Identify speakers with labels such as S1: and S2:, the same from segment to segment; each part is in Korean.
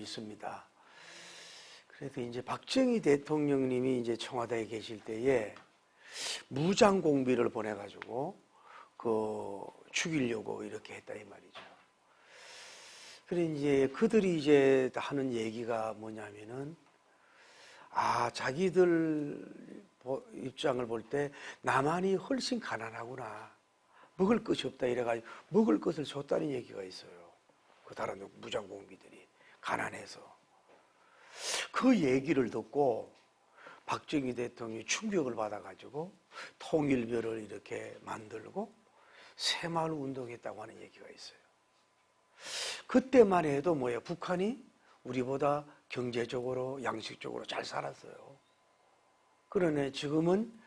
S1: 믿습니다. 그래도 이제 박정희 대통령님이 이제 청와대에 계실 때에 무장 공비를 보내가지고 죽이려고 이렇게 했다 이 말이죠. 그래 이제 그들이 이제 하는 얘기가 뭐냐면은 자기들 입장을 볼 때 남한이 훨씬 가난하구나. 먹을 것이 없다 이래가지고 먹을 것을 줬다는 얘기가 있어요. 그 다른 무장공비들이 가난해서. 그 얘기를 듣고 박정희 대통령이 충격을 받아가지고 통일별을 이렇게 만들고 새마을 운동했다고 하는 얘기가 있어요. 그때만 해도 뭐예요? 북한이 우리보다 경제적으로 양식적으로 잘 살았어요. 그러네 지금은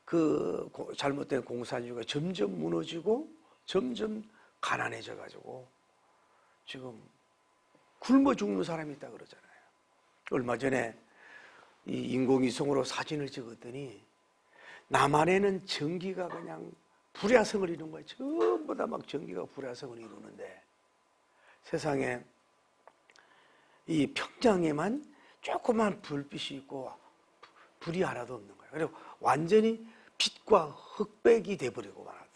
S1: 그 잘못된 공산주의가 점점 무너지고 점점 가난해져 가지고 지금 굶어 죽는 사람이 있다 그러잖아요. 얼마 전에 이 인공위성으로 사진을 찍었더니 남한에는 전기가 그냥 불야성을 이루는 거예요. 전부 다 막 전기가 불야성을 이루는데 세상에 이 평양에만 조그만 불빛이 있고 불이 하나도 없는 거예요. 그리고 완전히 빛과 흑백이 돼버리고 말았어요.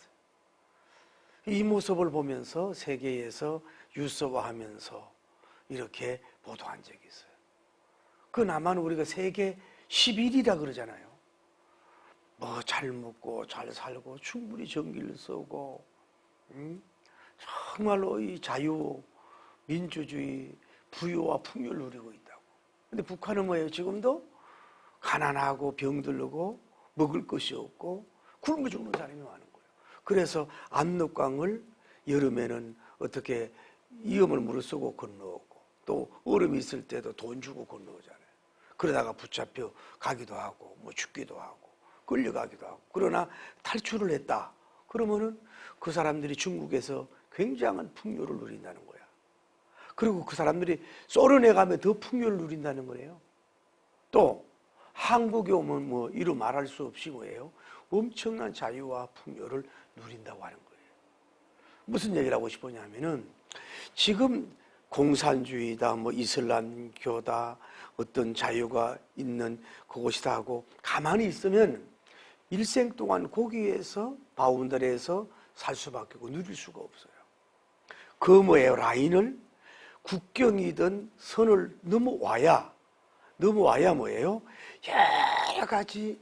S1: 이 모습을 보면서 세계에서 유서화하면서 이렇게 보도한 적이 있어요. 그 남한 우리가 세계 11위라 그러잖아요. 뭐 잘 먹고 잘 살고 충분히 전기를 쓰고 정말로 이 자유, 민주주의, 부유와 풍요를 누리고 있다고. 근데 북한은 뭐예요? 지금도 가난하고 병들고 먹을 것이 없고 굶어 죽는 사람이 많은 거예요. 그래서 압록강을 여름에는 어떻게 위험을 무릅쓰고 건너오고 또 얼음이 있을 때도 돈 주고 건너오잖아요. 그러다가 붙잡혀 가기도 하고 뭐 죽기도 하고 끌려가기도 하고. 그러나 탈출을 했다. 그러면은 그 사람들이 중국에서 굉장한 풍요를 누린다는 거야. 그리고 그 사람들이 소련에 가면 더 풍요를 누린다는 거예요. 또 한국에 오면 뭐 이루 말할 수 없이 뭐예요? 엄청난 자유와 풍요를 누린다고 하는 거예요. 무슨 얘기를 하고 싶으냐면은 지금 공산주의다, 뭐 이슬람교다, 어떤 자유가 있는 그곳이다 하고 가만히 있으면 일생 동안 거기에서 바운더리에서 살 수밖에 없고 누릴 수가 없어요. 그 뭐예요? 라인을 국경이든 선을 넘어와야 뭐예요? 여러 가지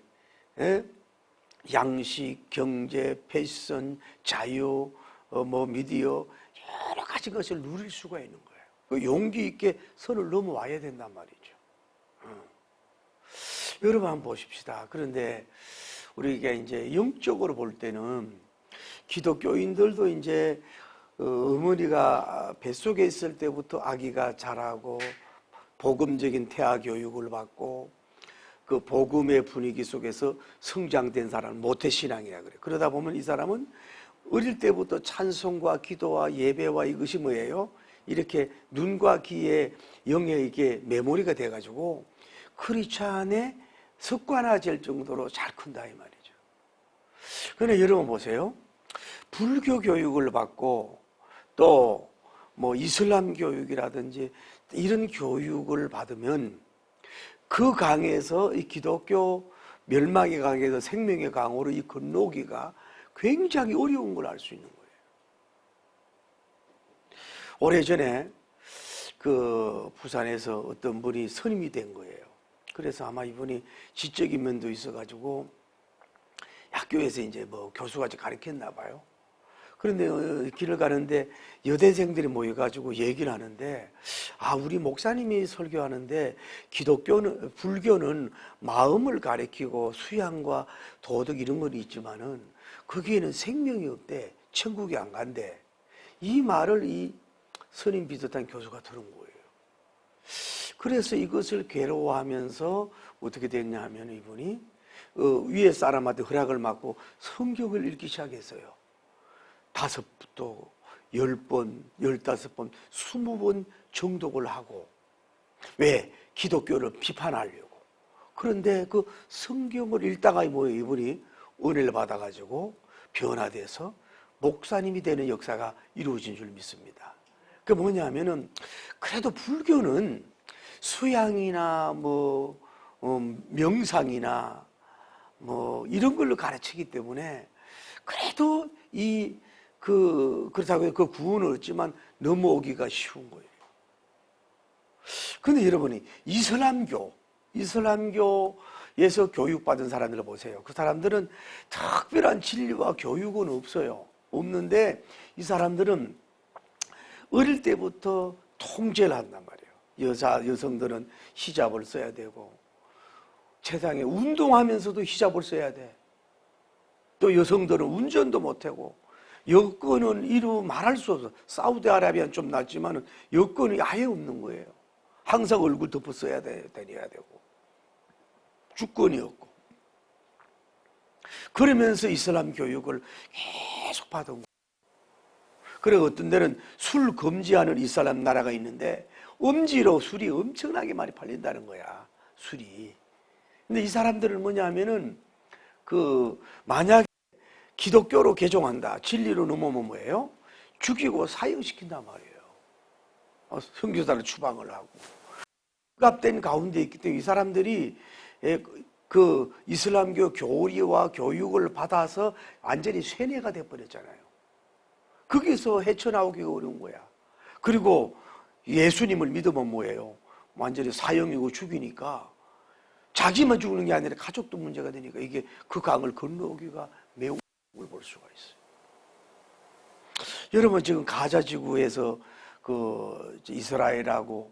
S1: 양식, 경제, 패션, 자유, 뭐 미디어 여러 가지 것을 누릴 수가 있는 거예요. 그 용기 있게 선을 넘어와야 된단 말이죠. 여러분 한번 보십시다. 그런데 우리가 이제 영적으로 볼 때는 기독교인들도 이제 어머니가 뱃속에 있을 때부터 아기가 자라고 복음적인 태아 교육을 받고 그 복음의 분위기 속에서 성장된 사람은 모태신앙이라 그래요. 그러다 보면 이 사람은 어릴 때부터 찬송과 기도와 예배와 이것이 뭐예요? 이렇게 눈과 귀에 영에 이게 메모리가 돼가지고 크리스찬에 습관화될 정도로 잘 큰다 이 말이죠. 그런데 여러분 보세요. 불교 교육을 받고 또 뭐 이슬람 교육이라든지 이런 교육을 받으면 그 강에서 이 기독교 멸망의 강에서 생명의 강으로 이 건너기가 굉장히 어려운 걸 알 수 있는 거예요. 오래전에 그 부산에서 어떤 분이 스님이 된 거예요. 그래서 아마 이분이 지적인 면도 있어가지고 학교에서 이제 뭐 교수같이 가르쳤나 봐요. 그런데 길을 가는데 여대생들이 모여가지고 얘기를 하는데 우리 목사님이 설교하는데 불교는 마음을 가리키고 수양과 도덕 이런 건 있지만은 거기에는 생명이 없대. 천국에 안 간대. 이 말을 이 스님 비슷한 교수가 들은 거예요. 그래서 이것을 괴로워하면서 어떻게 됐냐 하면 이분이 위에 사람한테 허락을 받고 성경을 읽기 시작했어요. 5부터 10번, 15번, 20번 정독을 하고. 왜? 기독교를 비판하려고. 그런데 그 성경을 읽다가 뭐예요? 이분이 은혜를 받아가지고 변화돼서 목사님이 되는 역사가 이루어진 줄 믿습니다. 그 뭐냐면은 그래도 불교는 수양이나 명상이나 이런 걸로 가르치기 때문에 그래도 그렇다고 그 구원을 얻지만 넘어오기가 쉬운 거예요. 근데 여러분이 이슬람교에서 교육받은 사람들을 보세요. 그 사람들은 특별한 진리와 교육은 없어요. 없는데 이 사람들은 어릴 때부터 통제를 한단 말이에요. 여성들은 히잡을 써야 되고, 세상에 운동하면서도 히잡을 써야 돼. 또 여성들은 운전도 못하고, 여건은 이루 말할 수 없어. 사우디아라비아는 좀 낫지만 여건이 아예 없는 거예요. 항상 얼굴 덮어 써야 다녀야 되고, 주권이 없고. 그러면서 이슬람 교육을 계속 받은 거예요. 그리고 어떤 데는 술 금지하는 이슬람 나라가 있는데 음지로 술이 엄청나게 많이 팔린다는 거야. 술이. 근데 이 사람들은 뭐냐 하면은 만약에 기독교로 개종한다, 진리로 넘어오면 뭐예요? 죽이고 사형시킨단 말이에요. 선교사를 추방을 하고. 억압된 가운데 있기 때문에 이 사람들이 그 이슬람교 교리와 교육을 받아서 완전히 쇠뇌가 돼버렸잖아요. 거기서 헤쳐나오기가 어려운 거야. 그리고 예수님을 믿으면 뭐예요? 완전히 사형이고 죽이니까 자기만 죽는 게 아니라 가족도 문제가 되니까 이게 그 강을 건너오기가 매우 어려움을 볼 수가 있어요. 여러분 지금 가자 지구에서 이스라엘하고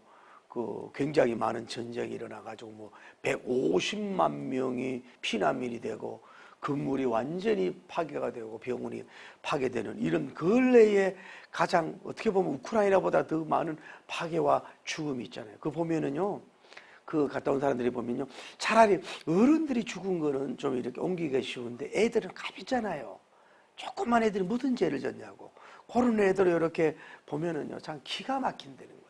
S1: 굉장히 많은 전쟁이 일어나가지고 150만 명이 피난민이 되고 건물이 완전히 파괴가 되고 병원이 파괴되는 이런 근래에 가장 어떻게 보면 우크라이나보다 더 많은 파괴와 죽음이 있잖아요. 그거 보면은요, 갔다 온 사람들이 보면요, 차라리 어른들이 죽은 거는 좀 이렇게 옮기기가 쉬운데 애들은 가볍잖아요. 조그만 애들이 무슨 죄를 졌냐고. 그런 애들을 이렇게 보면은요, 참 기가 막힌다는 거예요.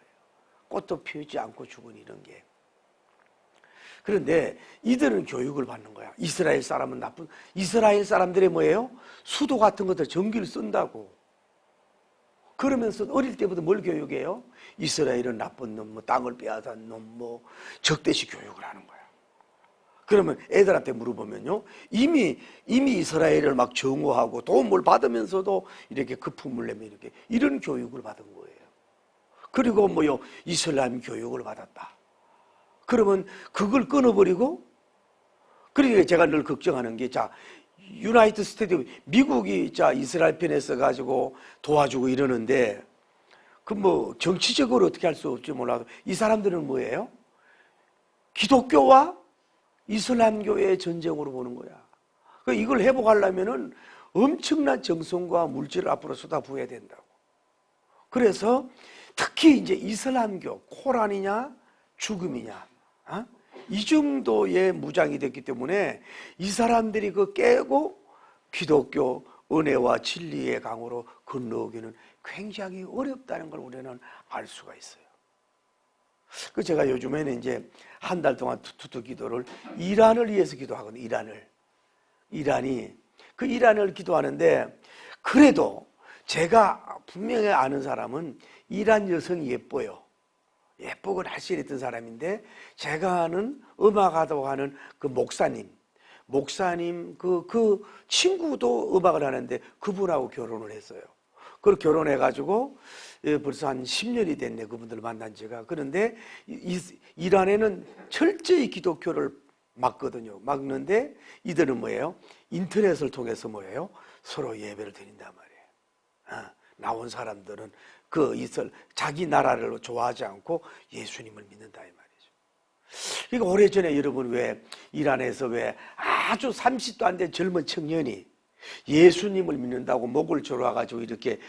S1: 꽃도 피우지 않고 죽은 이런 게. 그런데 이들은 교육을 받는 거야. 이스라엘 사람은 나쁜, 이스라엘 사람들이 뭐예요? 수도 같은 것들 전기를 쓴다고. 그러면서 어릴 때부터 뭘 교육해요? 이스라엘은 나쁜 놈, 땅을 빼앗은 놈, 적대시 교육을 하는 거야. 그러면 애들한테 물어보면요, 이미 이스라엘을 막 정오하고 도움을 받으면서도 이렇게 거품을 내면 이런 교육을 받은 거예요. 그리고 이슬람 교육을 받았다. 그러면 그걸 끊어버리고, 그러니까 제가 늘 걱정하는 게, 유나이티드 스테이트, 미국이 이스라엘 편에 서가지고 도와주고 이러는데, 정치적으로 어떻게 할 수 없지 몰라도, 이 사람들은 뭐예요? 기독교와 이슬람교의 전쟁으로 보는 거야. 이걸 회복하려면은 엄청난 정성과 물질을 앞으로 쏟아부어야 된다고. 그래서 특히 이제 이슬람교, 코란이냐, 죽음이냐, 이 정도의 무장이 됐기 때문에 이 사람들이 깨고 기독교 은혜와 진리의 강으로 건너오기는 굉장히 어렵다는 걸 우리는 알 수가 있어요. 제가 요즘에는 이제 한 달 동안 투투 기도를 이란을 위해서 기도하거든요. 이란을 기도하는데, 그래도 제가 분명히 아는 사람은 이란 여성이 예뻐요. 예쁘고 날씬했던 사람인데, 제가 아는 음악하다고 하는 그 목사님 그 친구도 음악을 하는데 그분하고 결혼을 했어요. 그걸 결혼해가지고 벌써 한 10년이 됐네, 그분들 만난 지가. 그런데 이란에는 철저히 기독교를 막거든요. 막는데 이들은 뭐예요? 인터넷을 통해서 뭐예요? 서로 예배를 드린단 말이에요. 나온 사람들은 자기 나라를 좋아하지 않고 예수님을 믿는다 이 말이죠. 그러니까 오래전에 여러분 이란에서 아주 30도 안 된 젊은 청년이 예수님을 믿는다고 목을 졸아가지고 이렇게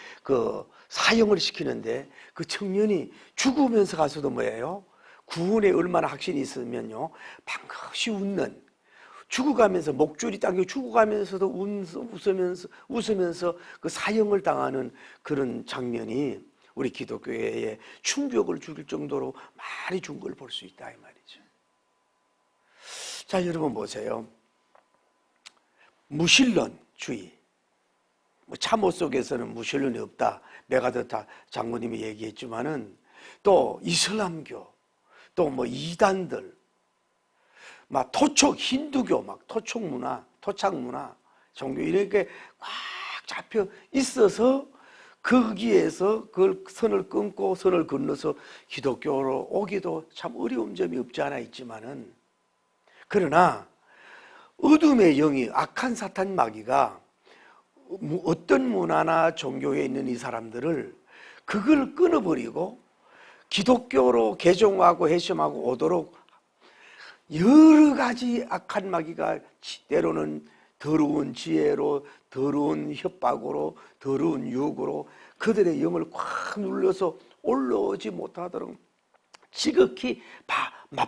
S1: 사형을 시키는데, 그 청년이 죽으면서 가서도 뭐예요? 구원에 얼마나 확신이 있으면요, 반갑이 웃는, 죽어가면서 목줄이 당겨 죽어가면서도 웃으면서 그 사형을 당하는 그런 장면이 우리 기독교에 충격을 줄 정도로 많이 준 걸 볼 수 있다 이 말이죠. 자, 여러분 보세요. 무신론주의, 뭐 참호 속에서는 무신론이 없다. 메가더타 장모님이 얘기했지만은 또 이슬람교, 또 뭐 이단들, 막 토촉 힌두교, 막 토촉 문화, 토착 문화, 종교 이렇게 꽉 잡혀 있어서 거기에서 그걸 선을 끊고 선을 건너서 기독교로 오기도 참 어려운 점이 없지 않아 있지만은, 그러나 어둠의 영이 악한 사탄 마귀가 어떤 문화나 종교에 있는 이 사람들을 그걸 끊어버리고 기독교로 개종하고 회심하고 오도록 여러 가지 악한 마귀가 때로는 더러운 지혜로, 더러운 협박으로, 더러운 유혹으로 그들의 영을 꽉 눌러서 올라오지 못하도록 지극히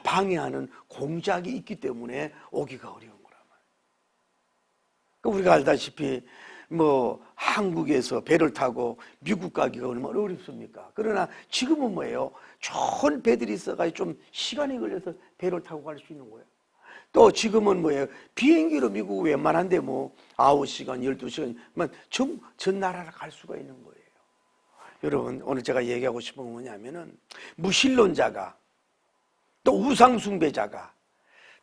S1: 방해하는 공작이 있기 때문에 오기가 어려운 거란 말이에요. 우리가 알다시피 뭐 한국에서 배를 타고 미국 가기가 얼마나 어렵습니까? 그러나 지금은 뭐예요? 좋은 배들이 있어가지고 좀 시간이 걸려서 배를 타고 갈 수 있는 거예요. 또 지금은 뭐예요? 비행기로 미국 웬만한데 뭐 9시간, 12시간만 전 나라를 갈 수가 있는 거예요. 여러분, 오늘 제가 얘기하고 싶은 건 뭐냐면은 무신론자가 또 우상숭배자가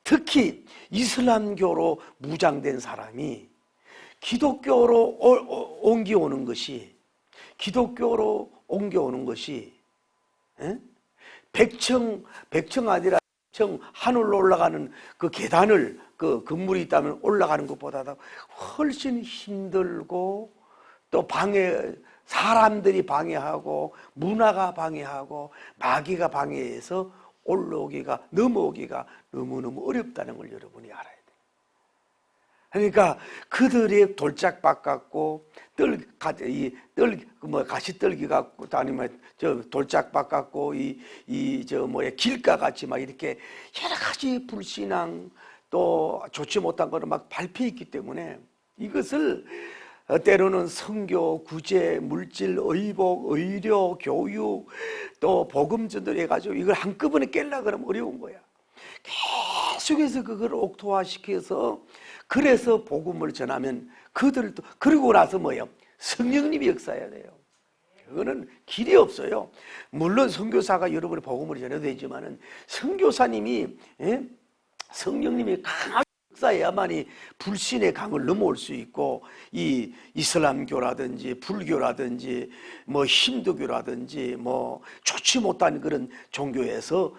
S1: 특히 이슬람교로 무장된 사람이 기독교로 옮겨오는 것이, 기독교로 옮겨오는 것이 백청 아니라 하늘로 올라가는 그 계단을, 그 건물이 있다면 올라가는 것보다 훨씬 힘들고, 또 사람들이 방해하고 문화가 방해하고 마귀가 방해해서 넘어오기가 너무너무 어렵다는 걸 여러분이 알아야 돼요. 그러니까 그들의 돌짝밭 같고 가시떨기 같고, 아니면 돌짝밭 같고 길가 같이 막 이렇게 여러 가지 불신앙 또 좋지 못한 거를 막 밟혀 있기 때문에 이것을 때로는 선교, 구제, 물질, 의복, 의료, 교육, 또 복음 전도를 해가지고 이걸 한꺼번에 깰라 그러면 어려운 거야. 계속해서 그걸 옥토화시켜서, 그래서 복음을 전하면 그들도, 그러고 나서 뭐예요? 성령님이 역사해야 돼요. 그거는 길이 없어요. 물론 선교사가 여러분의 복음을 전해도 되지만은 선교사님이, 성령님이 강하게 역사해야만이 불신의 강을 넘어올 수 있고, 이 이슬람교라든지 불교라든지 뭐 힌두교라든지 뭐 좋지 못한 그런 종교에서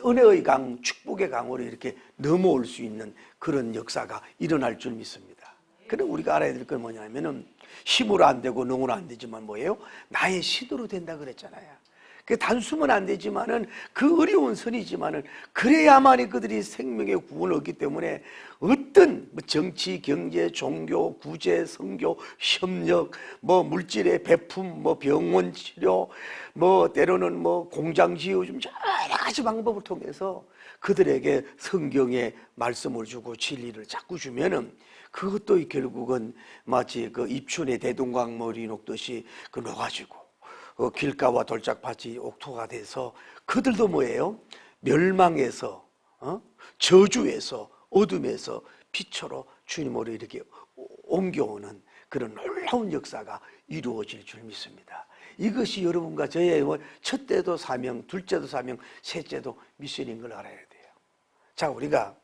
S1: 은혜의 강, 축복의 강으로 이렇게 넘어올 수 있는 그런 역사가 일어날 줄 믿습니다. 그럼 우리가 알아야 될 건 뭐냐면은 힘으로 안 되고 능으로 안 되지만 뭐예요? 나의 신으로 된다 그랬잖아요. 그 단숨은 안 되지만은 그 어려운 선이지만은 그래야만이 그들이 생명의 구원을 얻기 때문에 어떤 정치, 경제, 종교, 구제, 선교, 협력, 뭐 물질의 배품, 뭐 병원 치료, 뭐 때로는 뭐 공장 지어 좀 여러 가지 방법을 통해서 그들에게 성경의 말씀을 주고 진리를 자꾸 주면은 그것도 결국은 마치 그 입춘의 대동강물이 녹듯이 그 녹아지고 길가와 돌짝밭이 옥토가 돼서 그들도 뭐예요? 멸망에서, 저주에서, 어둠에서 빛으로 주님으로 이렇게 옮겨오는 그런 놀라운 역사가 이루어질 줄 믿습니다. 이것이 여러분과 저의 첫째도 사명, 둘째도 사명, 셋째도 미션인 걸 알아야 돼요. 자, 우리가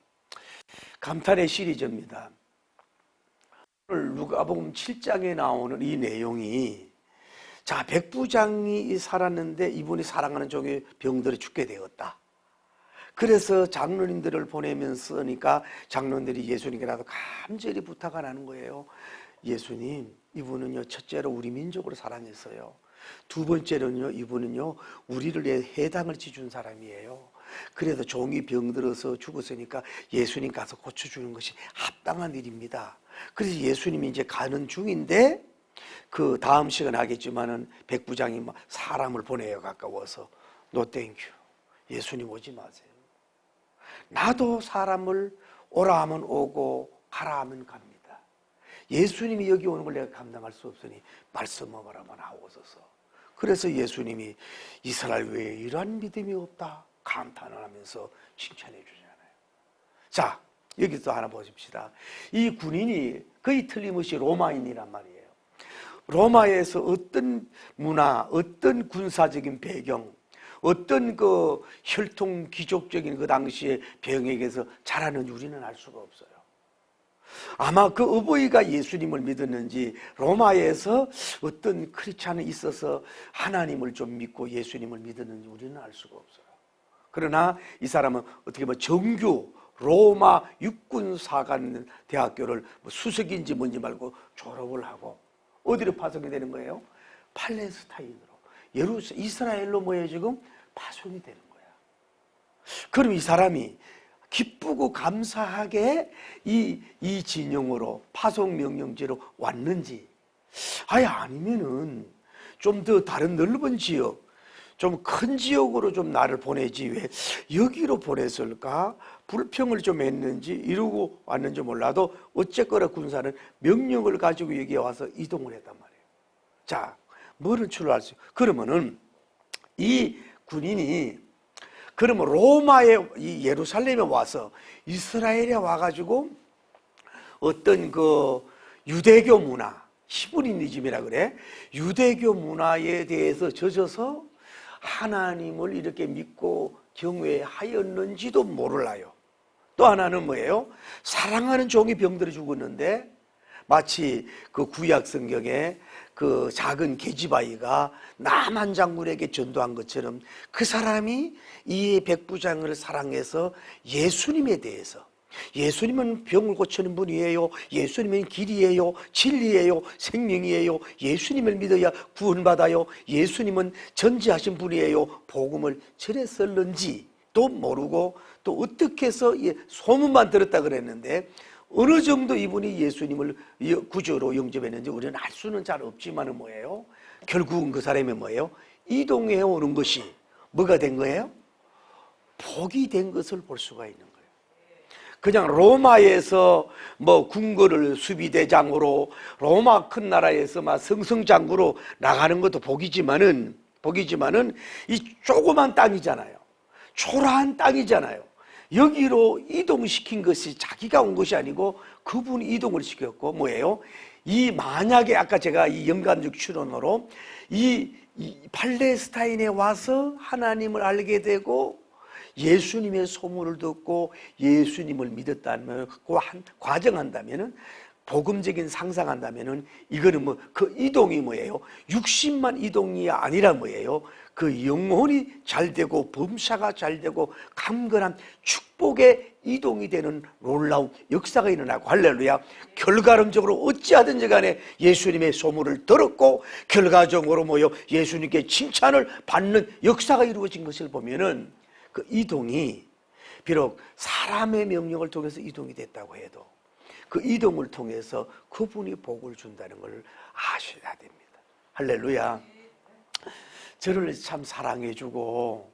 S1: 감탄의 시리즈입니다. 오늘 누가복음 7장에 나오는 이 내용이, 자, 백부장이 살았는데 이분이 사랑하는 종의 병들어 죽게 되었다. 그래서 장로님들을 보내면서니까 장로님들이 예수님께라도 간절히 부탁을 하는 거예요. 예수님, 이분은요, 첫째로 우리 민족을 사랑했어요. 두 번째로는요, 이분은요, 우리를 위해 해당을 지준 사람이에요. 그래도 종이 병들어서 죽었으니까 예수님 가서 고쳐주는 것이 합당한 일입니다. 그래서 예수님이 이제 가는 중인데, 그 다음 시간에 하겠지만은 백부장이 사람을 보내요. 가까워서. No thank you. 예수님 오지 마세요. 나도 사람을 오라 하면 오고 가라 하면 갑니다. 예수님이 여기 오는 걸 내가 감당할 수 없으니 말씀하라만 하옵소서. 그래서 예수님이 이스라엘 외에 이러한 믿음이 없다 감탄을 하면서 칭찬해 주잖아요. 자, 여기서 하나 보십시다. 이 군인이 거의 틀림없이 로마인이란 말이에요. 로마에서 어떤 문화, 어떤 군사적인 배경, 어떤 그 혈통 귀족적인 그 당시의 배경에서 자라는지 우리는 알 수가 없어요. 아마 그 어버이가 예수님을 믿었는지 로마에서 어떤 크리스찬이 있어서 하나님을 좀 믿고 예수님을 믿었는지 우리는 알 수가 없어요. 그러나 이 사람은 어떻게 보면 정규 로마 육군사관 대학교를 뭐 수석인지 뭔지 말고 졸업을 하고 어디로 파송이 되는 거예요? 팔레스타인으로, 이스라엘로 뭐예요? 지금 파송이 되는 거야. 그럼 이 사람이 기쁘고 감사하게 이 진영으로 파송 명령지로 왔는지, 아니면은 좀 더 다른 넓은 지역, 좀 큰 지역으로 좀 나를 보내지 왜 여기로 보냈을까? 불평을 좀 했는지 이러고 왔는지 몰라도 어쨌거나 군사는 명령을 가지고 여기에 와서 이동을 했단 말이에요. 자, 뭐를 추론할 수? 그러면은 이 군인이 그러면 로마에 이 예루살렘에 와서 이스라엘에 와가지고 어떤 그 유대교 문화, 히브리니즘이라 그래, 유대교 문화에 대해서 젖어서 하나님을 이렇게 믿고 경외하였는지도 몰라요. 또 하나는 뭐예요? 사랑하는 종이 병들어 죽었는데 마치 그 구약 성경에 그 작은 계집아이가 나만 장군에게 전도한 것처럼 그 사람이 이 백부장을 사랑해서 예수님에 대해서, 예수님은 병을 고치는 분이에요, 예수님은 길이에요, 진리예요, 생명이에요, 예수님을 믿어야 구원받아요, 예수님은 전지하신 분이에요, 복음을 전했을는지 또 모르고 또 어떻게 해서 소문만 들었다 그랬는데 어느 정도 이분이 예수님을 구주로 영접했는지 우리는 알 수는 잘 없지만은 뭐예요? 결국은 그 사람이 뭐예요? 이동해 오는 것이 뭐가 된 거예요? 복이 된 것을 볼 수가 있는 거예요. 그냥 로마에서 뭐 궁궐을 수비대장으로, 로마 큰 나라에서 막 승승장구로 나가는 것도 복이지만은 이 조그만 땅이잖아요. 초라한 땅이잖아요. 여기로 이동시킨 것이 자기가 온 것이 아니고 그분이 이동을 시켰고 뭐예요? 이 만약에 아까 제가 이 연관적 추론으로 이 팔레스타인에 와서 하나님을 알게 되고 예수님의 소문을 듣고 예수님을 믿었다면 그 과정한다면은 복음적인 상상한다면은 이거는 뭐 그 이동이 뭐예요? 육신만 이동이 아니라 뭐예요? 그 영혼이 잘 되고 범사가 잘 되고 강건한 축복의 이동이 되는 놀라운 역사가 일어나고 할렐루야. 결과론적으로 어찌하든지 간에 예수님의 소문을 들었고 결과적으로 뭐요? 예수님께 칭찬을 받는 역사가 이루어진 것을 보면은 그 이동이 비록 사람의 명령을 통해서 이동이 됐다고 해도 그 이동을 통해서 그분이 복을 준다는 걸 아셔야 됩니다. 할렐루야. 저를 참 사랑해주고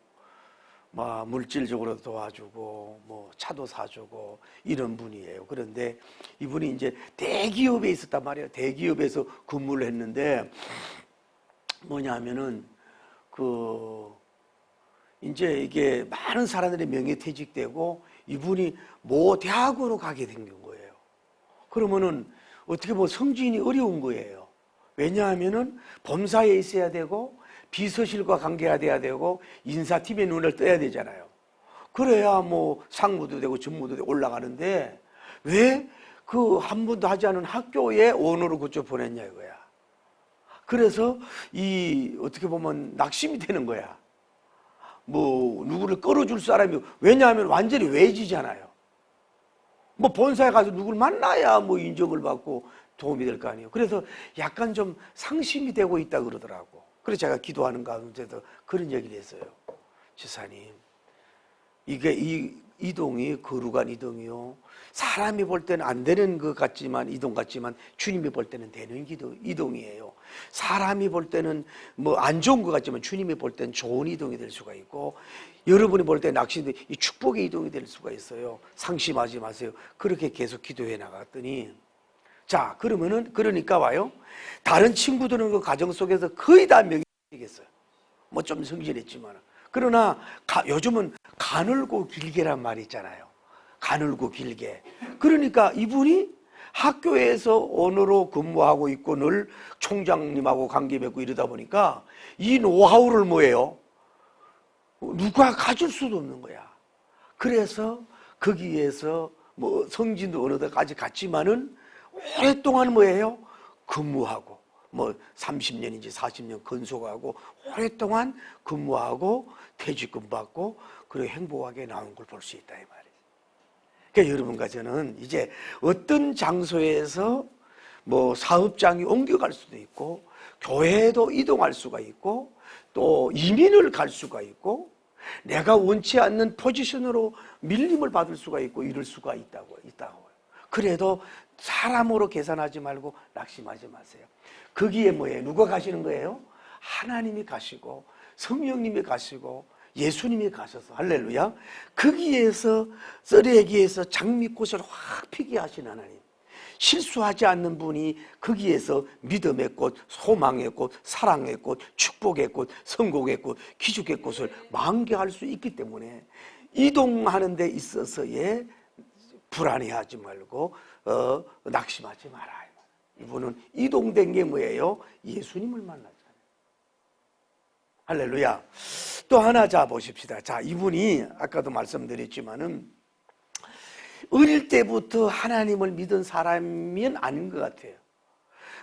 S1: 막 물질적으로 도와주고 뭐 차도 사주고 이런 분이에요. 그런데 이분이 이제 대기업에 있었단 말이에요. 대기업에서 근무를 했는데 뭐냐면은 이제 이게 많은 사람들의 명예퇴직되고 이분이 모 대학으로 가게 된 거예요. 그러면은 어떻게 보면 성진이 어려운 거예요. 왜냐하면은 범사에 있어야 되고 비서실과 관계가 돼야 되고 인사팀에 눈을 떠야 되잖아요. 그래야 뭐 상무도 되고 전무도 되고 올라가는데 왜 그 한 번도 하지 않은 학교에 원으로 그쪽 보냈냐 이거야. 그래서 어떻게 보면 낙심이 되는 거야. 뭐 누구를 끌어줄 사람이, 왜냐하면 완전히 외지잖아요. 뭐 본사에 가서 누구를 만나야 뭐 인정을 받고 도움이 될 거 아니에요. 그래서 약간 좀 상심이 되고 있다 그러더라고. 그래서 제가 기도하는 가운데도 그런 얘기를 했어요. 지사님, 이게 이 이동이 거룩한 이동이요, 사람이 볼 때는 안 되는 것 같지만 이동 같지만 주님이 볼 때는 되는 이동이에요. 사람이 볼 때는 뭐 안 좋은 것 같지만 주님이 볼 때는 좋은 이동이 될 수가 있고 여러분이 볼 때 낚시도 이 축복의 이동이 될 수가 있어요. 상심하지 마세요. 그렇게 계속 기도해 나갔더니, 자 그러면은 그러니까 와요. 다른 친구들은 그 가정 속에서 거의 다 명예직이겠어요. 뭐 좀 성실했지만. 그러나 요즘은 가늘고 길게란 말이 있잖아요. 가늘고 길게. 그러니까 이분이 학교에서 언어로 근무하고 있고 늘 총장님하고 관계 맺고 이러다 보니까 이 노하우를 뭐예요? 누가 가질 수도 없는 거야. 그래서 거기에서 뭐 성진도 어느 데까지 갔지만은 오랫동안 뭐예요? 근무하고 뭐 30년인지 40년 근속하고 오랫동안 근무하고 퇴직금 받고 그리고 행복하게 나온 걸 볼 수 있다 이 말이에요. 그러니까 여러분과 저는 이제 어떤 장소에서 뭐 사업장이 옮겨갈 수도 있고 교회도 이동할 수가 있고 또 이민을 갈 수가 있고 내가 원치 않는 포지션으로 밀림을 받을 수가 있고 이럴 수가 있다고. 그래도 사람으로 계산하지 말고 낙심하지 마세요. 거기에 뭐예요? 누가 가시는 거예요? 하나님이 가시고 성령님이 가시고 예수님이 가셔서 할렐루야. 거기에서 썰에기에서 장미꽃을 확 피게 하신 하나님, 실수하지 않는 분이 거기에서 믿음의 꽃, 소망의 꽃, 사랑의 꽃, 축복의 꽃, 성공의 꽃, 기죽의 꽃을 만개할 수 있기 때문에 이동하는 데 있어서의 불안해하지 말고 낙심하지 마라. 이분은 이동된 게 뭐예요? 예수님을 만났잖아요. 할렐루야. 또 하나 자 보십시다. 자, 이분이 아까도 말씀드렸지만은 어릴 때부터 하나님을 믿은 사람은 아닌 것 같아요.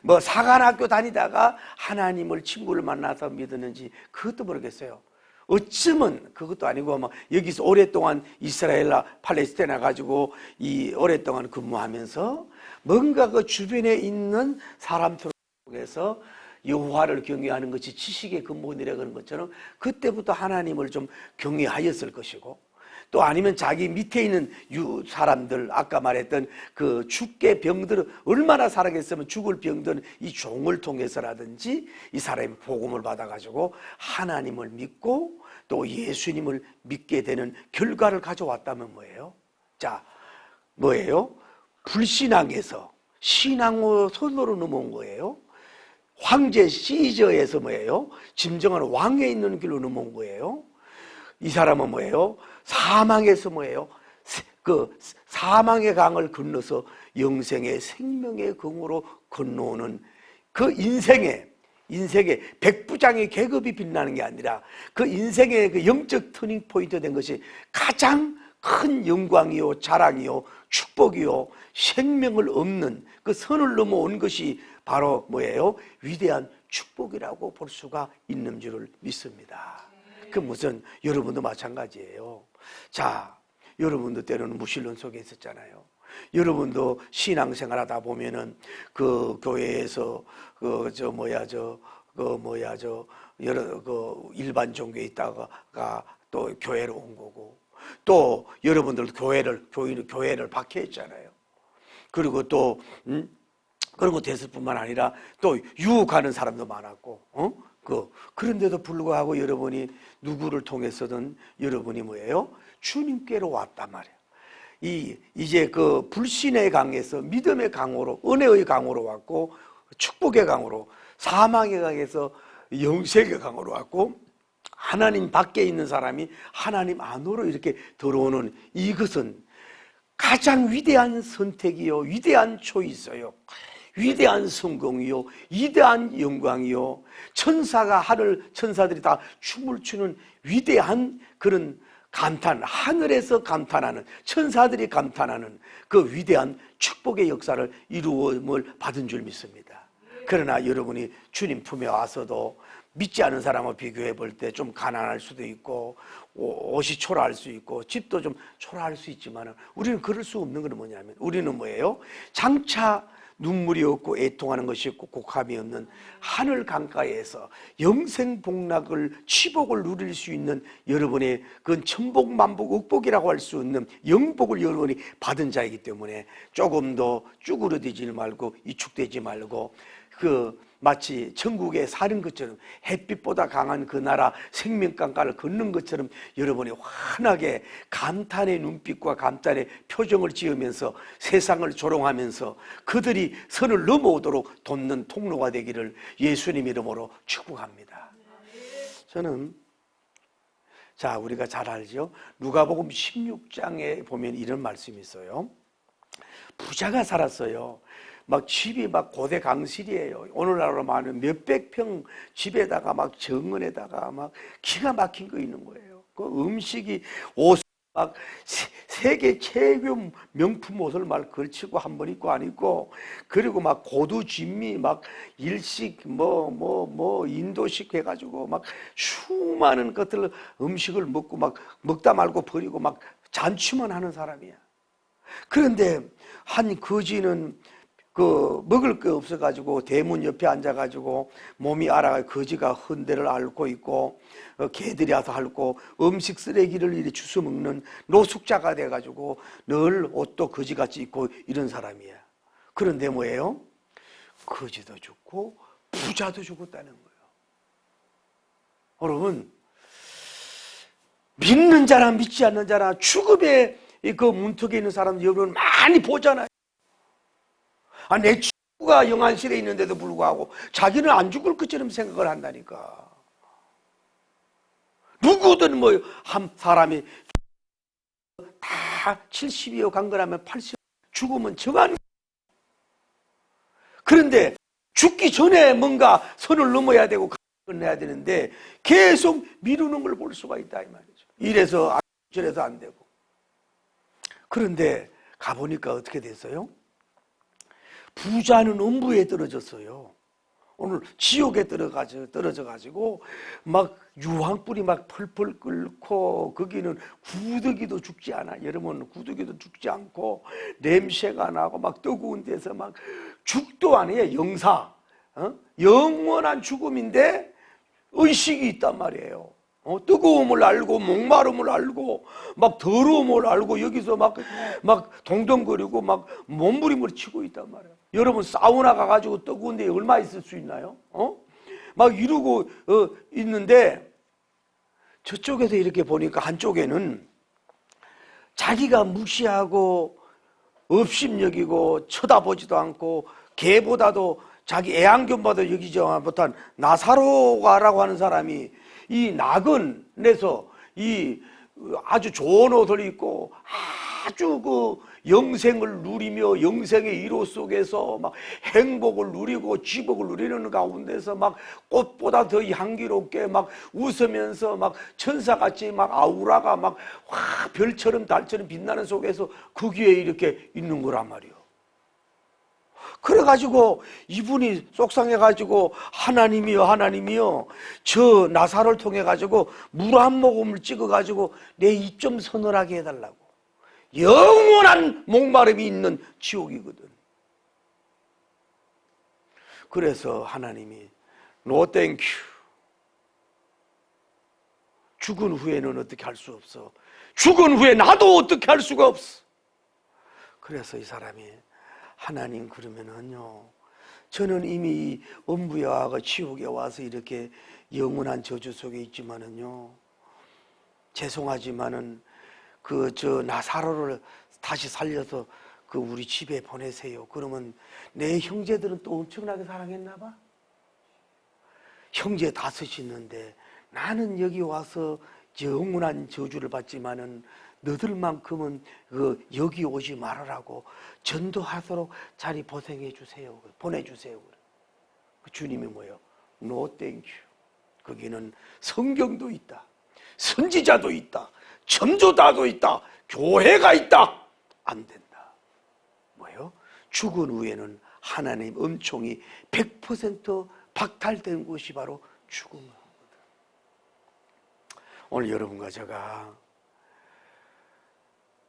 S1: 뭐 사관학교 다니다가 하나님을 친구를 만나서 믿었는지 그것도 모르겠어요. 어쩌면 그것도 아니고 막 여기서 오랫동안 이스라엘과 팔레스타인 가지고 이 오랫동안 근무하면서 뭔가 그 주변에 있는 사람들 속에서 여호와를 경외하는 것이 지식의 근본이라 그런 것처럼 그때부터 하나님을 좀 경외하였을 것이고 또 아니면 자기 밑에 있는 사람들 아까 말했던 그 죽게 병들은 얼마나 살아겠으면 죽을 병들은 이 종을 통해서라든지 이 사람이 복음을 받아가지고 하나님을 믿고 또 예수님을 믿게 되는 결과를 가져왔다면 뭐예요? 자, 뭐예요? 불신앙에서 신앙으로 선으로 넘어온 거예요. 황제 시저에서 뭐예요? 진정한 왕에 있는 길로 넘어온 거예요. 이 사람은 뭐예요? 사망에서 뭐예요? 그 사망의 강을 건너서 영생의 생명의 강으로 건너오는 그 인생의 백부장의 계급이 빛나는 게 아니라 그 인생의 그 영적 터닝 포인트 된 것이 가장 큰 영광이요 자랑이요 축복이요 생명을 얻는 그 선을 넘어온 것이 바로 뭐예요? 위대한 축복이라고 볼 수가 있는 줄을 믿습니다. 그 무슨 여러분도 마찬가지예요. 자, 여러분도 때로는 무신론 속에 있었잖아요. 여러분도 신앙생활하다 보면은 그 교회에서 여러 그 일반 종교에 있다가 또 교회로 온 거고 또 여러분들 교회를 박해했잖아요. 그리고 또 그런 거 됐을 뿐만 아니라 또 유혹하는 사람도 많았고, 그런데도 불구하고 여러분이 누구를 통해서든 여러분이 뭐예요? 주님께로 왔단 말이에요. 이제 그 불신의 강에서 믿음의 강으로, 은혜의 강으로 왔고, 축복의 강으로, 사망의 강에서 영생의 강으로 왔고, 하나님 밖에 있는 사람이 하나님 안으로 이렇게 들어오는 이것은 가장 위대한 선택이요, 위대한 초이스요. 위대한 성공이요 위대한 영광이요 하늘 천사들이 다 춤을 추는 위대한 그런 감탄, 하늘에서 감탄하는 천사들이 감탄하는 그 위대한 축복의 역사를 이루음을 받은 줄 믿습니다. 그러나 여러분이 주님 품에 와서도 믿지 않은 사람과 비교해 볼 때 좀 가난할 수도 있고 옷이 초라할 수 있고 집도 좀 초라할 수 있지만 우리는 그럴 수 없는 건 뭐냐면 우리는 뭐예요? 장차 눈물이 없고 애통하는 것이 없고 곡함이 없는 하늘 강가에서 영생복락을 치복을 누릴 수 있는 여러분의 그건 천복만복 억복이라고 할 수 있는 영복을 여러분이 받은 자이기 때문에 조금 더 쭈그러들지 말고 위축되지 말고 마치 천국에 사는 것처럼 햇빛보다 강한 그 나라 생명강가를 걷는 것처럼 여러분이 환하게 감탄의 눈빛과 감탄의 표정을 지으면서 세상을 조롱하면서 그들이 선을 넘어오도록 돕는 통로가 되기를 예수님 이름으로 축복합니다. 저는 우리가 잘 알죠? 누가복음 16장에 보면 이런 말씀이 있어요. 부자가 살았어요. 막 집이 막 고대 강실이에요. 오늘날로 말하면 몇백 평 집에다가 막 정원에다가 막 기가 막힌 거 있는 거예요. 그 음식이 옷 막 세계 최고 명품 옷을 막 걸치고 한 번 입고 안 입고, 그리고 막 고두 진미 막 일식 뭐 인도식 해가지고 막 수많은 것들 음식을 먹고 막 먹다 말고 버리고 막 잔치만 하는 사람이야. 그런데 한 거지는 그 먹을 거 없어가지고 대문 옆에 앉아가지고 몸이 알아가 거지가 헌데를 앓고 있고, 개들이 와서 앓고 음식 쓰레기를 이렇게 주워 먹는 노숙자가 돼가지고 늘 옷도 거지같이 입고 이런 사람이야. 그런데 뭐예요? 거지도 죽고 부자도 죽었다는 거예요. 여러분, 믿는 자나 믿지 않는 자나 죽음의 그 문턱에 있는 사람들 여러분 많이 보잖아요. 내 친구가 영안실에 있는데도 불구하고 자기는 안 죽을 것처럼 생각을 한다니까. 누구든 뭐 한 사람이 다 70이요 강건하면 80 죽으면 정한. 그런데 죽기 전에 뭔가 선을 넘어야 되고 끝내야 되는데 계속 미루는 걸 볼 수가 있다 이 말이죠. 이래서 안, 저래서 안 되고. 그런데 가보니까 어떻게 됐어요? 부자는 음부에 떨어졌어요. 오늘 지옥에 떨어져가지고 막 유황불이 막 펄펄 끓고, 거기는 구더기도 죽지 않아. 여러분, 구더기도 죽지 않고 냄새가 나고 막 뜨거운 데서 막 죽도 아니에요. 영사, 영원한 죽음인데 의식이 있단 말이에요. 뜨거움을 알고 목마름을 알고 막 더러움을 알고 여기서 막 동동거리고 막 몸부림을 치고 있단 말이에요. 여러분, 사우나 가가지고 뜨거운 데 얼마 있을 수 있나요? 막 이러고 있는데, 저쪽에서 이렇게 보니까 한쪽에는 자기가 무시하고 업심여기고 쳐다보지도 않고 개보다도 자기 애완견보다 여기지 못한 나사로가라고 하는 사람이 이 나그네에서 이 아주 좋은 옷을 입고 아주 그 영생을 누리며 영생의 이로 속에서 막 행복을 누리고 지복을 누리는 가운데서 막 꽃보다 더 향기롭게 막 웃으면서 막 천사같이 막 아우라가 막 별처럼 달처럼 빛나는 속에서 거기에 이렇게 있는 거란 말이에요. 그래가지고 이분이 속상해가지고 하나님이요 저 나사를 통해가지고 물 한 모금을 찍어가지고 내 입 좀 서늘하게 해달라고. 영원한 목마름이 있는 지옥이거든. 그래서 하나님이 No thank you. 죽은 후에는 어떻게 할 수 없어. 죽은 후에 나도 어떻게 할 수가 없어. 그래서 이 사람이 하나님, 그러면은요, 저는 이미 음부에 와서 지옥에 와서 이렇게 영원한 저주 속에 있지만은요, 죄송하지만은 저 나사로를 다시 살려서 우리 집에 보내세요. 그러면 내 형제들은 또 엄청나게 사랑했나 봐. 형제 5이 있는데 나는 여기 와서 영원한 저주를 받지만은 너들만큼은 여기 오지 말으라고 전도하도록 자리 보생해 주세요. 보내주세요. 주님이 뭐예요? No thank you. 거기는 성경도 있다, 선지자도 있다, 전도자도 있다, 교회가 있다. 안 된다. 뭐예요? 죽은 후에는 하나님 은총이 100% 박탈된 곳이 바로 죽음이거든. 오늘 여러분과 제가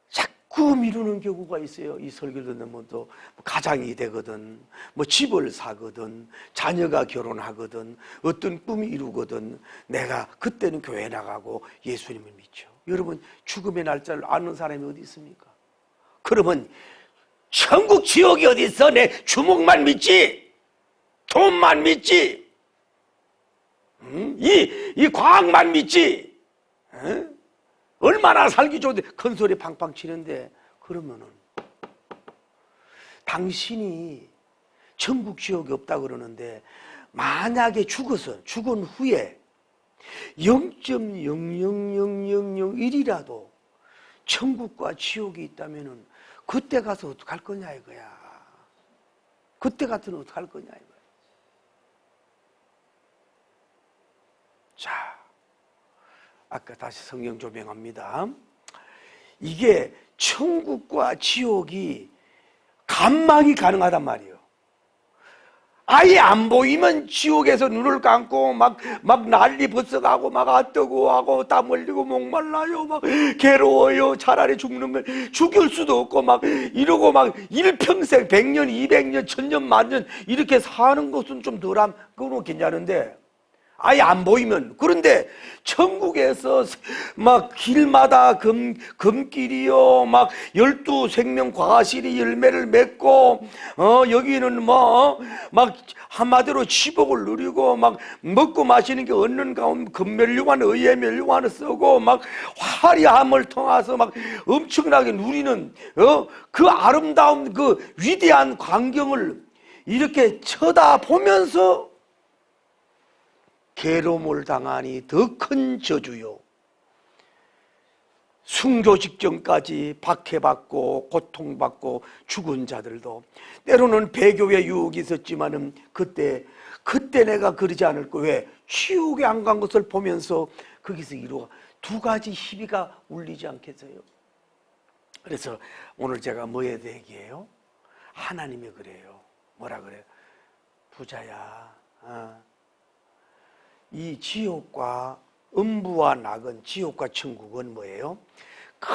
S1: 자꾸 미루는 경우가 있어요. 이 설교를 듣는 분도 가장이 되거든, 뭐 집을 사거든, 자녀가 결혼하거든, 어떤 꿈이 이루거든, 내가 그때는 교회 나가고 예수님을 믿죠. 여러분, 죽음의 날짜를 아는 사람이 어디 있습니까? 그러면 천국 지옥이 어디 있어? 내 주먹만 믿지, 돈만 믿지, 이 과학만 믿지, 얼마나 살기 좋은데 큰 소리 팡팡 치는데, 그러면은 당신이 천국 지옥이 없다 그러는데, 만약에 죽은 후에 0.00001이라도 천국과 지옥이 있다면은 그때 가서 어떡할 거냐 이거야. 그때 같으면 어떡할 거냐 이거야. 자, 아까 다시 성경 조명합니다. 이게 천국과 지옥이 감망이 가능하단 말이에요. 아예 안 보이면 지옥에서 눈을 감고 막 난리 벗어가고 막 아뜨고 하고 땀 흘리고 목말라요, 막 괴로워요. 차라리 죽는 걸 죽일 수도 없고 막 이러고 막 일평생 100년, 200년, 1000년, 만년 이렇게 사는 것은 좀 덜한 그건 괜찮은데 아예 안 보이면. 그런데 천국에서 막 길마다 금길이요, 막 12생명 과실이 열매를 맺고, 여기는 막 한마디로 치복을 누리고, 막 먹고 마시는 게 얻는 가운데 금멸류관, 의의 멸류관을 쓰고, 막 화려함을 통해서 막 엄청나게 누리는, 그 아름다운 그 위대한 광경을 이렇게 쳐다보면서 괴로움을 당하니 더 큰 저주요. 순교 직전까지 박해받고 고통받고 죽은 자들도 때로는 배교의 유혹이 있었지만은 그때 내가 그러지 않을 거. 왜? 지옥에 안 간 것을 보면서 거기서 이루어 두 가지 희비가 울리지 않겠어요? 그래서 오늘 제가 뭐에 대해 얘기해요? 하나님이 그래요. 뭐라 그래요? 부자야, 이 지옥과 음부와 낙은, 지옥과 천국은 뭐예요? 큰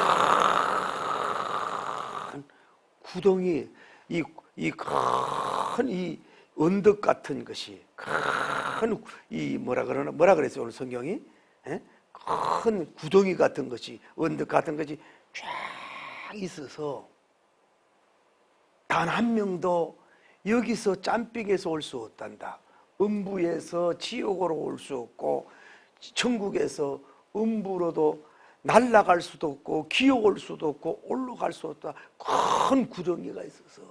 S1: 구덩이, 이 큰 이 언덕 같은 것이, 큰 이 뭐라 그랬어요 오늘 성경이? 큰 구덩이 같은 것이, 언덕 같은 것이 쫙 있어서 단 한 명도 여기서 짬빙에서 올 수 없단다. 음부에서 지옥으로 올 수 없고, 천국에서 음부로도 날아갈 수도 없고, 기어올 수도 없고, 올라갈 수 없다. 큰 구덩이가 있어서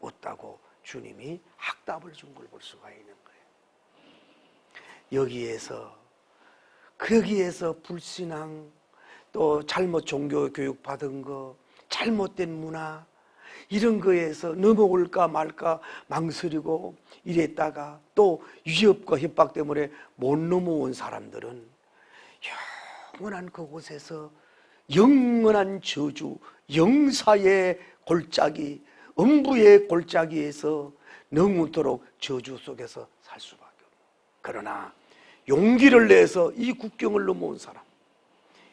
S1: 없다고 주님이 학답을 준 걸 볼 수가 있는 거예요. 거기에서 불신앙, 또 잘못 종교 교육 받은 거, 잘못된 문화, 이런 거에서 넘어올까 말까 망설이고 이랬다가 또 위협과 협박 때문에 못 넘어온 사람들은 영원한 그곳에서 영원한 저주, 영사의 골짜기, 음부의 골짜기에서 영원토록 저주 속에서 살 수밖에 없는. 그러나 용기를 내서 이 국경을 넘어온 사람,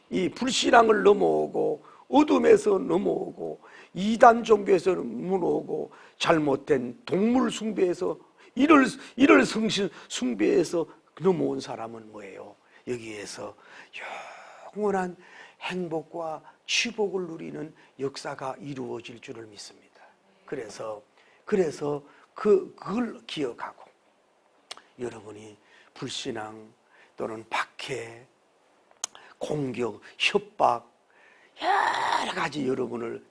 S1: 이 불신앙을 넘어오고 어둠에서 넘어오고 이단 종교에서 넘어오고 잘못된 동물 숭배에서 이를 성신 숭배에서 넘어온 사람은 뭐예요? 여기에서 영원한 행복과 취복을 누리는 역사가 이루어질 줄을 믿습니다. 그래서 그걸 기억하고 여러분이 불신앙 또는 박해, 공격, 협박, 여러 가지 여러분을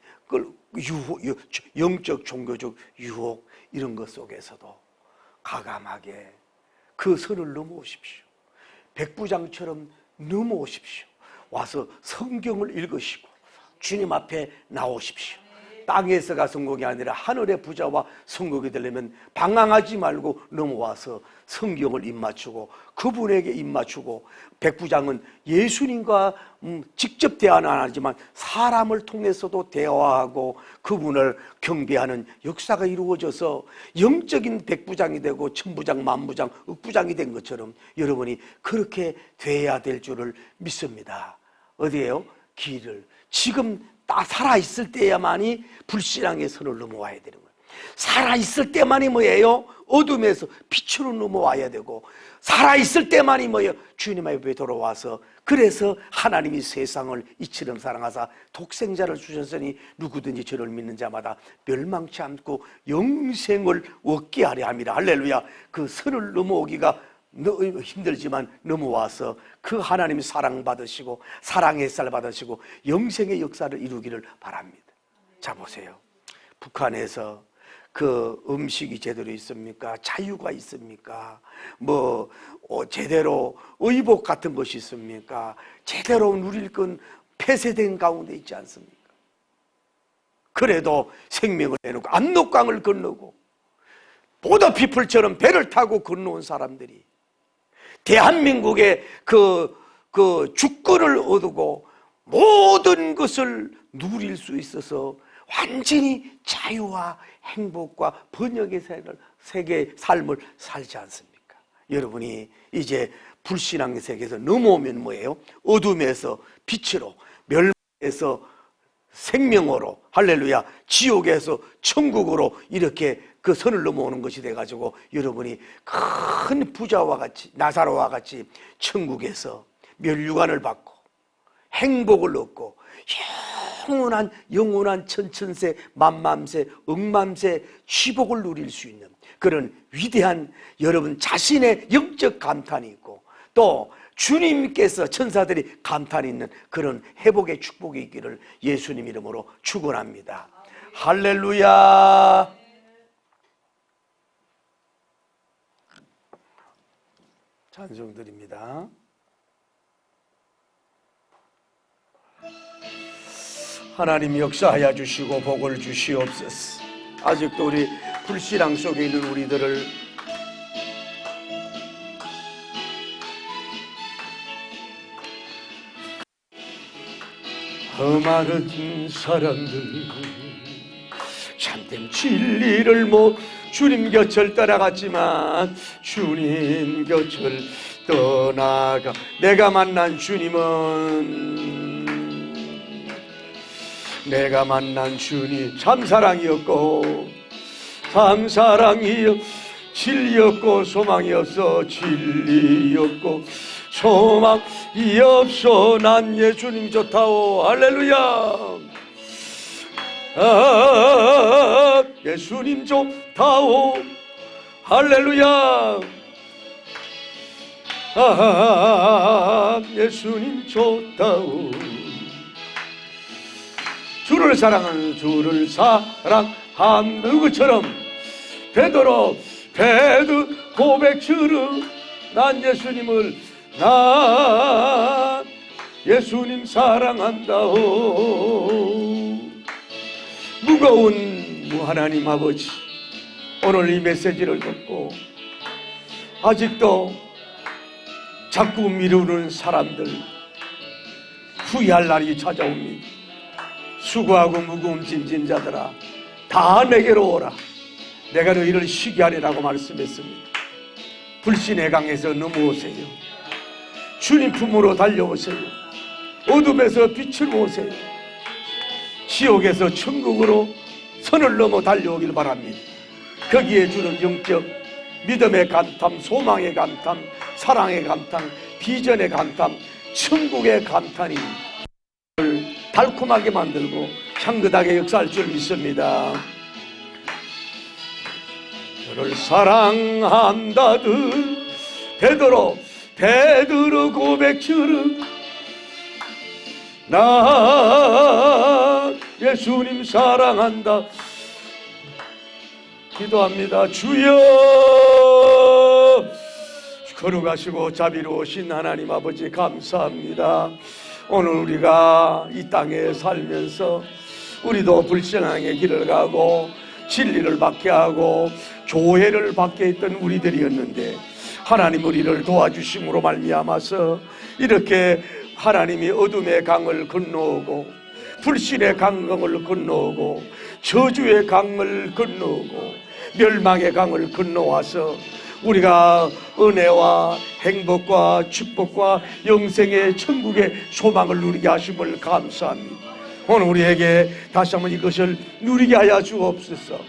S1: 영적 종교적 유혹 이런 것 속에서도 과감하게 그 선을 넘어오십시오. 백부장처럼 넘어오십시오. 와서 성경을 읽으시고 주님 앞에 나오십시오. 땅에서가 성공이 아니라 하늘의 부자와 성공이 되려면 방황하지 말고 넘어와서 성경을 입맞추고 그분에게 입맞추고, 백부장은 예수님과 직접 대화는 안 하지만 사람을 통해서도 대화하고 그분을 경배하는 역사가 이루어져서 영적인 백부장이 되고 천부장, 만부장, 억부장이 된 것처럼 여러분이 그렇게 돼야 될 줄을 믿습니다. 어디에요? 길을 지금 살아있을 때야만이 불신앙의 선을 넘어와야 되는 거예요. 살아있을 때만이 뭐예요? 어둠에서 빛으로 넘어와야 되고, 살아있을 때만이 뭐예요? 주님 앞에 돌아와서, 그래서 하나님이 세상을 이처럼 사랑하사 독생자를 주셨으니 누구든지 저를 믿는 자마다 멸망치 않고 영생을 얻게 하려 함이라. 할렐루야. 그 선을 넘어오기가 힘들지만 넘어와서 그 하나님이 사랑받으시고 사랑의 쌀 받으시고 영생의 역사를 이루기를 바랍니다. 자, 보세요. 북한에서 그 음식이 제대로 있습니까? 자유가 있습니까? 제대로 의복 같은 것이 있습니까? 제대로 누릴 건 폐쇄된 가운데 있지 않습니까? 그래도 생명을 내놓고 압록강을 건너고 보더피플처럼 배를 타고 건너온 사람들이 대한민국의 그 주권을 얻고 모든 것을 누릴 수 있어서 완전히 자유와 행복과 번영의 세계의 삶을 살지 않습니까? 여러분이 이제 불신앙의 세계에서 넘어오면 뭐예요? 어둠에서 빛으로, 멸망에서 생명으로, 할렐루야, 지옥에서 천국으로 이렇게 그 선을 넘어오는 것이 돼가지고 여러분이 큰 부자와 같이, 나사로와 같이 천국에서 멸류관을 받고 행복을 얻고 영원한 천천세, 만맘세, 억맘세 취복을 누릴 수 있는 그런 위대한 여러분 자신의 영적 감탄이 있고 또 주님께서 천사들이 감탄이 있는 그런 회복의 축복이 있기를 예수님 이름으로 축원합니다. 할렐루야. 찬송드립니다. 하나님 역사하여 주시고 복을 주시옵소서. 아직도 우리 불신앙 속에 있는 우리들을 많은 사람들 참된 진리를 못 주님 곁을 따라갔지만 주님 곁을 떠나가 내가 만난 주님 참사랑이었고 진리였고 소망이었어 진리였고 소망이 없어 난 예수님 좋다오. 할렐루야. 예수님 좋다오. 할렐루야. 예수님 좋다오. 주를 사랑하는 누구처럼 베드로 고백처럼 난 예수님 사랑한다오. 무거운 하나님 아버지, 오늘 이 메시지를 듣고 아직도 자꾸 미루는 사람들 후회할 날이 찾아옵니다. 수고하고 무거운 짐진 자들아 다 내게로 오라. 내가 너희를 쉬게 하리라고 말씀했습니다. 불신의 강에서 넘어오세요. 주님 품으로 달려오세요. 어둠에서 빛을 보세요. 지옥에서 천국으로 선을 넘어 달려오길 바랍니다. 거기에 주는 영적 믿음의 감탄, 소망의 감탄, 사랑의 감탄, 비전의 감탄, 천국의 감탄이 달콤하게 만들고 향긋하게 역사할 줄 믿습니다. 저를 사랑한다듯 베드로 고백처럼 나 예수님 사랑한다. 기도합니다. 주여, 걸어가시고 자비로우신 하나님 아버지 감사합니다. 오늘 우리가 이 땅에 살면서 우리도 불신앙의 길을 가고 진리를 받게 하고 조회를 받게 했던 우리들이었는데 하나님 우리를 도와주심으로 말미암아서 이렇게 하나님이 어둠의 강을 건너오고 불신의 강을 건너오고 저주의 강을 건너오고 멸망의 강을 건너와서 우리가 은혜와 행복과 축복과 영생의 천국의 소망을 누리게 하심을 감사합니다. 오늘 우리에게 다시 한번 이것을 누리게 하여 주옵소서.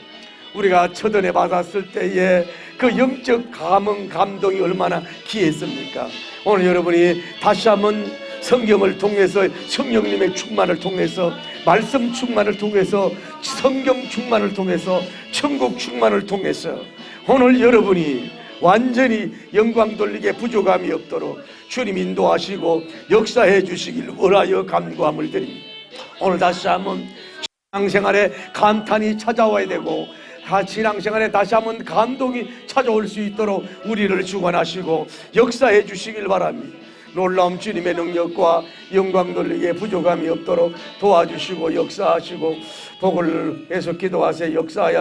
S1: 우리가 첫은혜 받았을 때에 그 영적 감동이 얼마나 귀했습니까? 오늘 여러분이 다시 한번 성경을 통해서 성령님의 충만을 통해서 말씀 충만을 통해서 성경 충만을 통해서 천국 충만을 통해서 오늘 여러분이 완전히 영광 돌리게 부족함이 없도록 주님 인도하시고 역사해 주시길 원하여 간구함을 드립니다. 오늘 다시 한번 신앙생활에 감탄이 찾아와야 되고 신앙생활에 다시 한번 감동이 찾아올 수 있도록 우리를 주관하시고 역사해 주시길 바랍니다. 놀라운 주님의 능력과 영광 돌리기에 부족함이 없도록 도와주시고 역사하시고 복을 해서 기도하세요. 역사하여